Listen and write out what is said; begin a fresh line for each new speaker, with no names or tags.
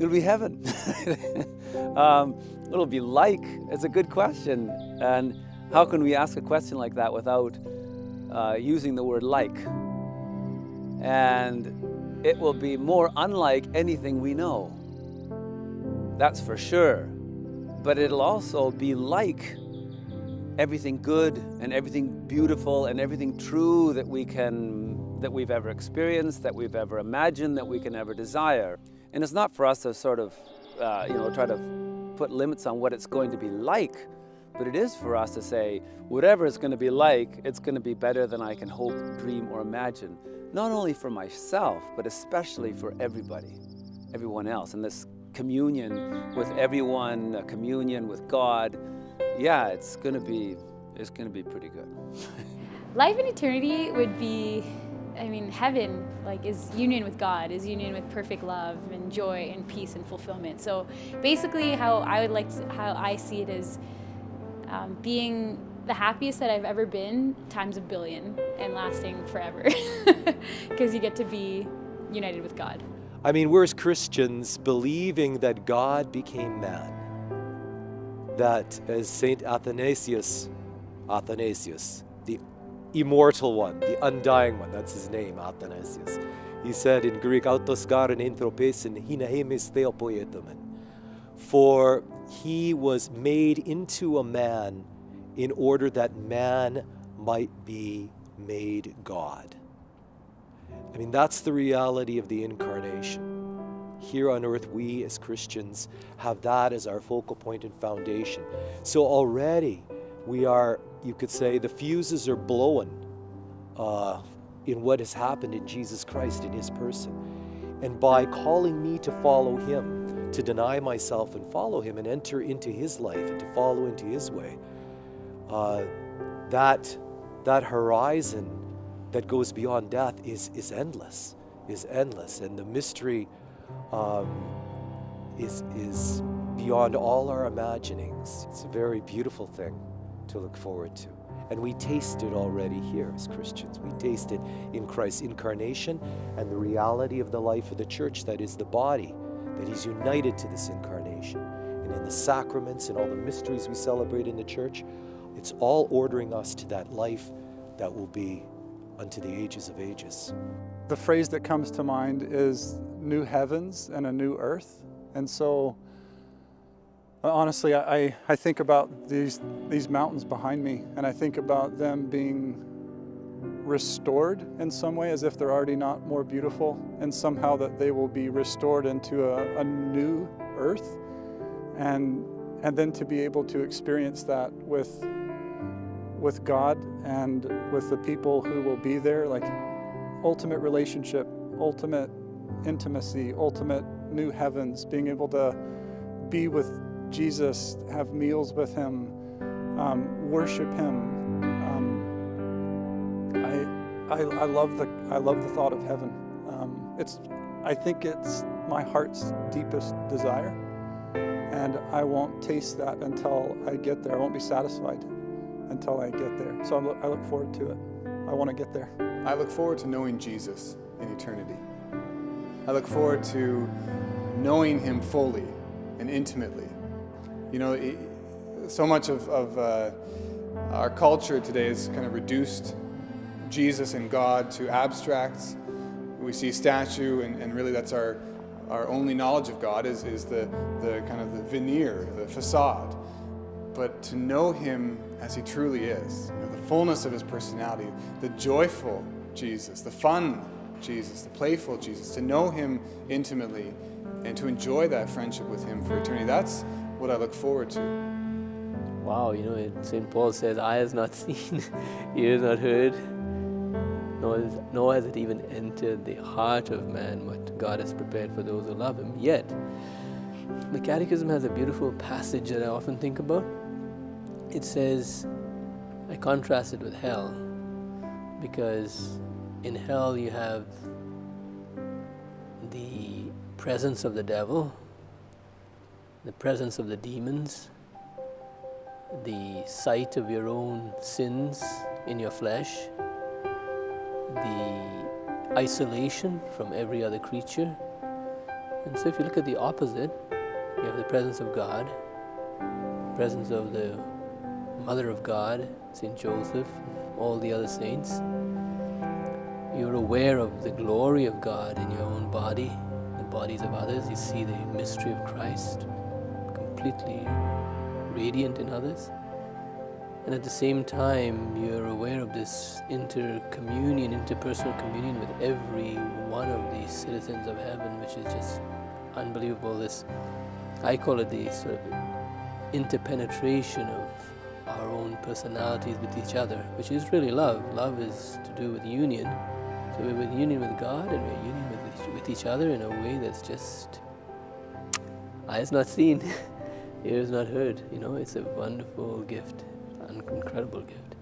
It'll be heaven. It'll be like, it's a good question. And how can we ask a question like that without using the word like? And it will be more unlike anything we know. That's for sure. But it'll also be like everything good and everything beautiful and everything true that we've ever experienced, that we've ever imagined, that we can ever desire. And it's not for us to sort of, try to put limits on what it's going to be like, but it is for us to say, whatever it's going to be like, it's going to be better than I can hope, dream, or imagine. Not only for myself, but especially for everybody, everyone else. And this communion with everyone, communion with God, yeah, it's going to be pretty good.
Life in eternity would be, heaven, is union with God, is union with perfect love and joy and peace and fulfillment. So basically how I see it is being the happiest that I've ever been times a billion and lasting forever, because you get to be united with God.
We're as Christians believing that God became man. That as Saint Athanasius, the immortal one, the undying one, that's his name, Athanasius. He said in Greek, autos karen anthropesin hinahemis theopoietomen. For he was made into a man in order that man might be made God. That's the reality of the incarnation. Here on earth, we as Christians have that as our focal point and foundation. So already we are, you could say, the fuses are blowing in what has happened in Jesus Christ, in his person. And by calling me to follow him, to deny myself and follow him and enter into his life and to follow into his way, that horizon that goes beyond death is endless. And the mystery is beyond all our imaginings. It's a very beautiful thing to look forward to. And we taste it already here as Christians. We taste it in Christ's incarnation and the reality of the life of the church, that is the body, that he's united to this incarnation. And in the sacraments and all the mysteries we celebrate in the church, it's all ordering us to that life that will be unto the ages of ages.
The phrase that comes to mind is new heavens and a new earth. And so honestly, I think about these mountains behind me, and I think about them being restored in some way, as if they're already not more beautiful, and somehow that they will be restored into a new earth, and then to be able to experience that with God and with the people who will be there, like ultimate relationship, ultimate intimacy, ultimate new heavens, being able to be with Jesus, have meals with him, worship him. I love the thought of heaven. I think it's my heart's deepest desire, and I won't taste that until I get there. I won't be satisfied until I get there. So I look forward to it. I want to get there.
I look forward to knowing Jesus in eternity. I look forward to knowing him fully and intimately. So much of our culture today is kind of reduced Jesus and God to abstracts. We see a statue, and really that's our only knowledge of God is the kind of the veneer, the facade. But to know him as he truly is, the fullness of his personality, the joyful Jesus, the fun Jesus, the playful Jesus, to know him intimately and to enjoy that friendship with him for eternity, that's what I look forward to.
Wow, St. Paul says, eye has not seen, ear has not heard, nor has it even entered the heart of man what God has prepared for those who love him. Yet, the Catechism has a beautiful passage that I often think about. It says, I contrast it with hell, because in hell you have the presence of the devil, the presence of the demons, the sight of your own sins in your flesh, the isolation from every other creature, And so if you look at the opposite, you have the presence of God, presence of the Mother of God, St. Joseph, all the other saints. You're aware of the glory of God in your own body, the bodies of others. You see the mystery of Christ completely radiant in others. And at the same time, you're aware of this interpersonal communion with every one of these citizens of heaven, which is just unbelievable. I call it the sort of interpenetration of our own personalities with each other, which is really love. Love is to do with union. So we're with union with God, and we're union with each other in a way that's just eyes not seen, ears not heard. It's a wonderful gift, an incredible gift.